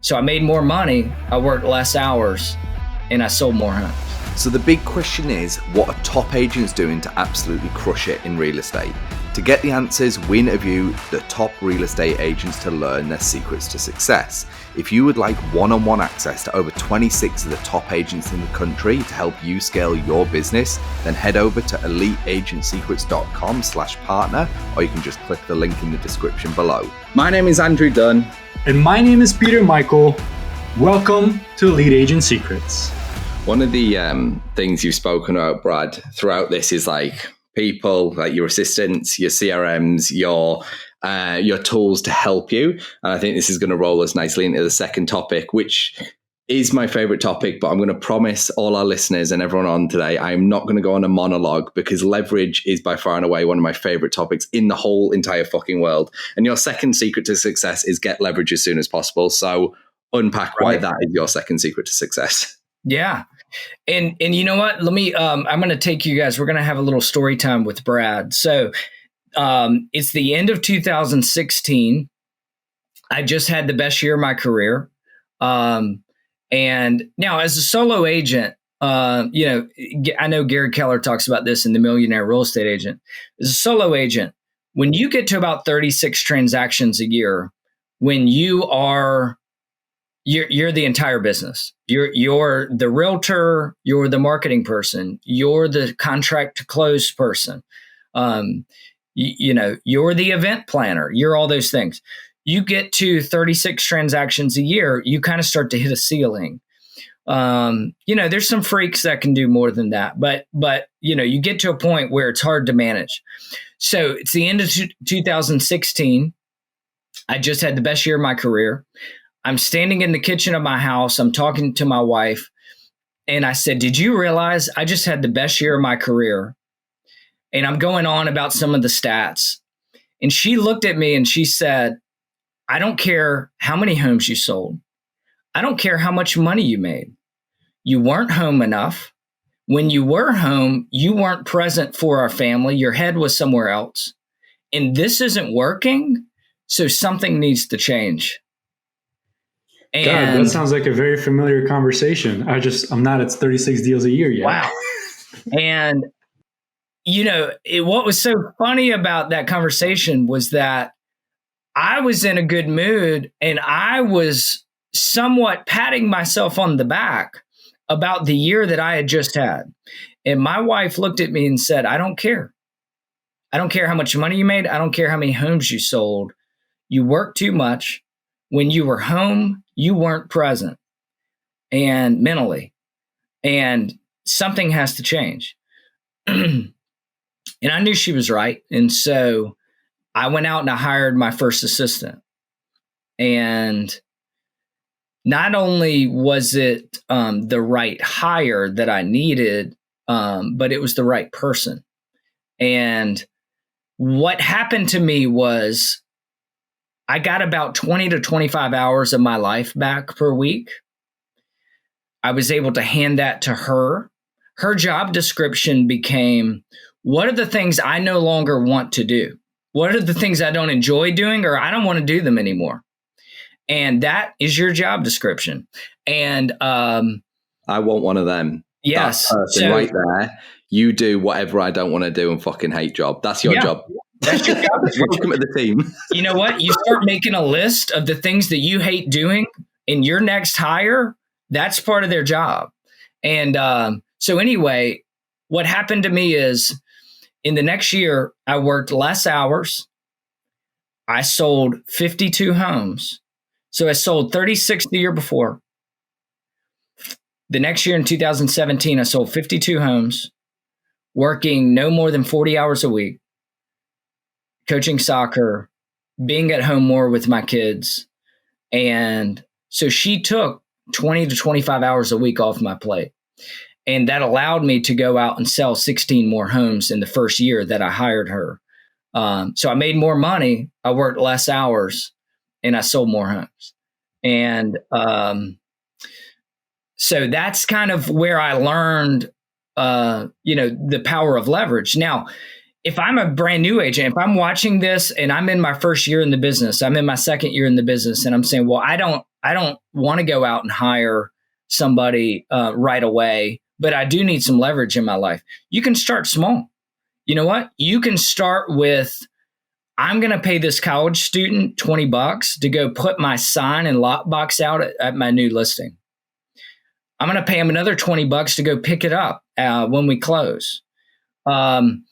So I made more money, I worked less hours, and I sold more homes. So the big question is, what are top agents doing to absolutely crush it in real estate? To get the answers, we interview the top real estate agents to learn their secrets to success. If you would like one-on-one access to over 26 of the top agents in the country to help you scale your business, then head over to eliteagentsecrets.com/partner, or you can just click the link in the description below. My name is Andrew Dunn. And my name is Peter Michael. Welcome to Elite Agent Secrets. One of the things you've spoken about, Brad, throughout this is like people, like your assistants, your CRMs, your tools to help you. And I think this is going to roll us nicely into the second topic, which is my favorite topic, but I'm going to promise all our listeners and everyone on today, I'm not going to go on a monologue because leverage is by far and away one of my favorite topics in the whole entire fucking world. And your second secret to success is get leverage as soon as possible. So unpack why that is your second secret to success. Yeah. And you know what? Let me, I'm going to take you guys, we're going to have a little story time with Brad. So it's the end of 2016. I just had the best year of my career. And now as a solo agent, I know Gary Keller talks about this in The Millionaire Real Estate Agent. As a solo agent, when you get to about 36 transactions a year, when you're the entire business. You're the realtor, you're the marketing person, you're the contract to close person. You're the event planner, you're all those things. You get to 36 transactions a year, you kind of start to hit a ceiling. There's some freaks that can do more than that, but you get to a point where it's hard to manage. So it's the end of 2016. I just had the best year of my career. I'm standing in the kitchen of my house. I'm talking to my wife. And I said, did you realize I just had the best year of my career? And I'm going on about some of the stats. And she looked at me and she said, I don't care how many homes you sold. I don't care how much money you made. You weren't home enough. When you were home, you weren't present for our family. Your head was somewhere else. And this isn't working. So something needs to change. God, that sounds like a very familiar conversation. I'm not at 36 deals a year yet. Wow. And, what was so funny about that conversation was that I was in a good mood and I was somewhat patting myself on the back about the year that I had just had. And my wife looked at me and said, I don't care. I don't care how much money you made. I don't care how many homes you sold. You worked too much. When you were home, you weren't present and mentally, and something has to change. And I knew she was right. And so I went out and I hired my first assistant. And not only was it the right hire that I needed, but it was the right person. And what happened to me was I got about 20 to 25 hours of my life back per week. I was able to hand that to her. Her job description became, what are the things I no longer want to do? What are the things I don't enjoy doing or I don't want to do them anymore? And that is your job description. And I want one of them. Yes. That person right there. You do whatever I don't want to do and fucking hate job. That's your job. That's your job. Welcome to the team. You know what? You start making a list of the things that you hate doing in your next hire. That's part of their job. And so anyway, what happened to me is in the next year, I worked less hours. I sold 52 homes. So I sold 36 the year before. The next year in 2017, I sold 52 homes, working no more than 40 hours a week. Coaching soccer, being at home more with my kids. And so she took 20 to 25 hours a week off my plate. And that allowed me to go out and sell 16 more homes in the first year that I hired her. So I made more money. I worked less hours and I sold more homes. And so that's kind of where I learned, the power of leverage. Now, if I'm a brand new agent, if I'm watching this and I'm in my first year in the business, I'm in my second year in the business, and I'm saying, well, I don't I don't want to go out and hire somebody right away, but I do need some leverage in my life. You can start small. You know what? You can start with, I'm going to pay this college student $20 to go put my sign and lock box out at my new listing. I'm going to pay him another $20 to go pick it up when we close. When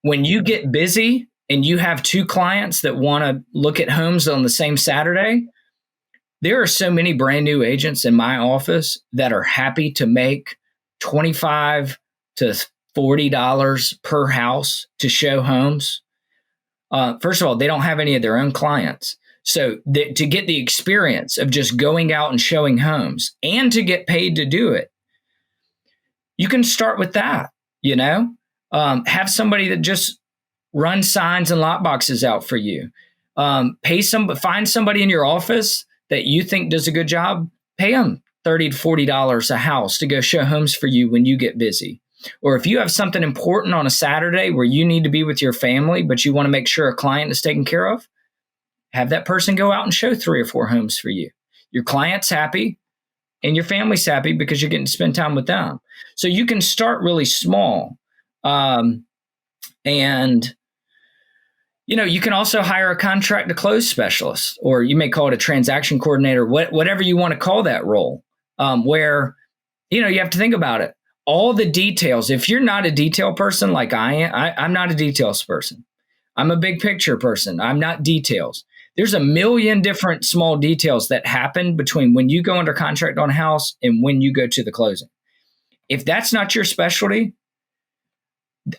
you get busy and you have 2 clients that want to look at homes on the same Saturday, there are so many brand new agents in my office that are happy to make $25 to $40 per house to show homes. First of all, they don't have any of their own clients. So to get the experience of just going out and showing homes and to get paid to do it, you can start with that, have somebody that just runs signs and lock boxes out for you. Find somebody in your office that you think does a good job, pay them $30 to $40 a house to go show homes for you when you get busy. Or if you have something important on a Saturday where you need to be with your family, but you want to make sure a client is taken care of, have that person go out and show 3 or 4 homes for you. Your client's happy and your family's happy because you're getting to spend time with them. So you can start really small. You can also hire a contract to close specialist, or you may call it a transaction coordinator, whatever you want to call that role, where, you have to think about it. All the details, if you're not a detail person like I am, I'm not a details person. I'm a big picture person. I'm not details. There's a million different small details that happen between when you go under contract on a house and when you go to the closing. If that's not your specialty,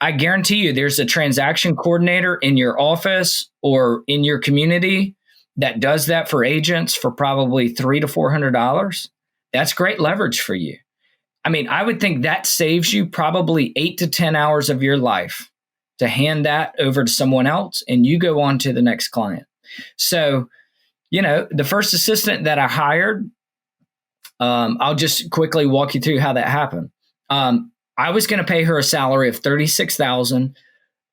I guarantee you there's a transaction coordinator in your office or in your community that does that for agents for probably $300 to $400. That's great leverage for you. I mean, I would think that saves you probably 8 to 10 hours of your life to hand that over to someone else and you go on to the next client. So, the first assistant that I hired, I'll just quickly walk you through how that happened. I was going to pay her a salary of $36,000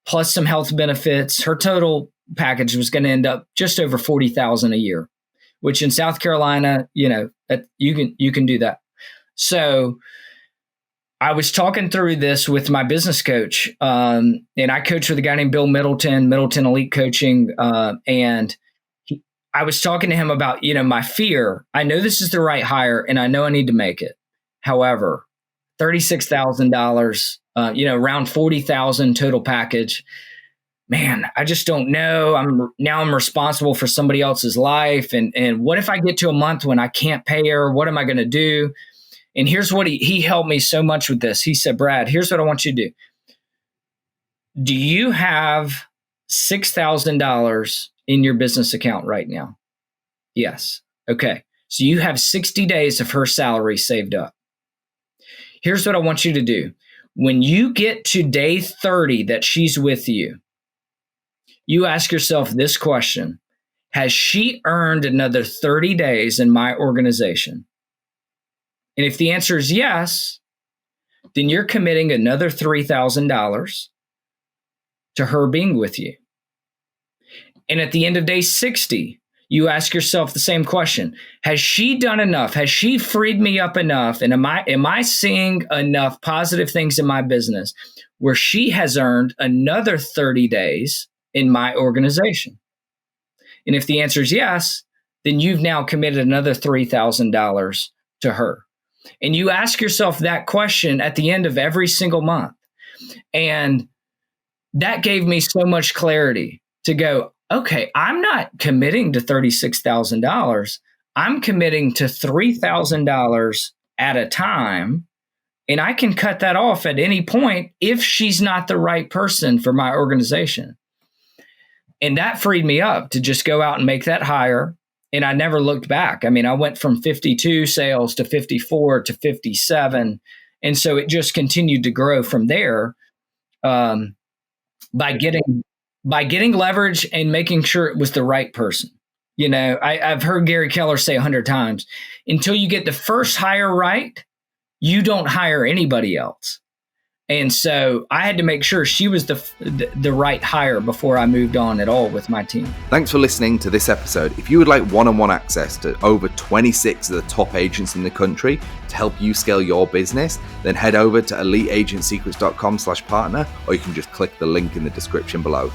plus some health benefits. Her total package was going to end up just over $40,000 a year, which in South Carolina, you can do that. So I was talking through this with my business coach, and I coach with a guy named Bill Middleton Elite Coaching, and I was talking to him about, my fear. I know this is the right hire, and I know I need to make it. However, $36,000, around $40,000 total package. Man, I just don't know. I'm responsible for somebody else's life, and what if I get to a month when I can't pay her? What am I going to do? And here's what he helped me so much with this. He said, Brad, here's what I want you to do. Do you have $6,000 in your business account right now? Yes. Okay. So you have 60 days of her salary saved up. Here's what I want you to do. When you get to day 30 that she's with you, you ask yourself this question. Has she earned another 30 days in my organization? And if the answer is yes, then you're committing another $3,000 to her being with you. And at the end of day 60, you ask yourself the same question. Has she done enough? Has she freed me up enough? And am I seeing enough positive things in my business where she has earned another 30 days in my organization? And if the answer is yes, then you've now committed another $3,000 to her. And you ask yourself that question at the end of every single month. And that gave me so much clarity to go, okay, I'm not committing to $36,000. I'm committing to $3,000 at a time. And I can cut that off at any point if she's not the right person for my organization. And that freed me up to just go out and make that hire. And I never looked back. I mean, I went from 52 sales to 54 to 57. And so it just continued to grow from there by getting leverage and making sure it was the right person. I've heard Gary Keller say 100 times, until you get the first hire right, you don't hire anybody else. And so I had to make sure she was the right hire before I moved on at all with my team. Thanks for listening to this episode. If you would like one-on-one access to over 26 of the top agents in the country to help you scale your business, then head over to eliteagentsecrets.com/partner, or you can just click the link in the description below.